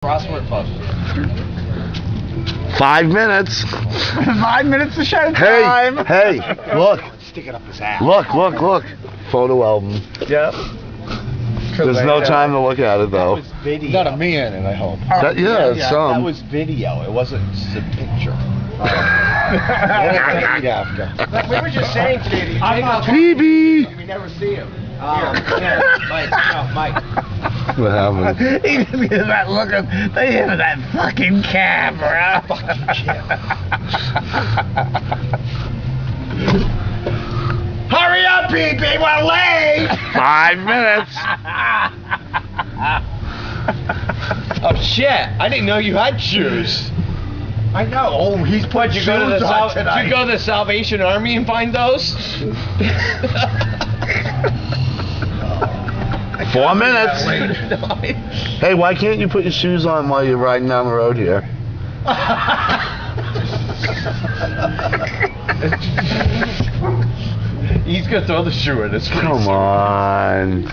Crossword puzzle. 5 minutes. 5 minutes to show Hey, time. hey, look. Stick it up his ass. Look. Photo album. Yep. There's no time to look at it That though. was video. Got a me in it, I hope. Yeah, That some. was video. It wasn't just a picture. We were just saying to you, PB. we never see him. Yeah, Mike. What happened? He just gives that look of, they hit that fucking camera. Hurry up, PB, we're late! 5 minutes. Oh shit! I didn't know you had shoes. I know. Oh, he's put You go to the shoes on tonight. you go to the Salvation Army and find those? 4 minutes. Hey, why can't you put your shoes on while you're riding down the road here? He's gonna throw the shoe in his face. Come on.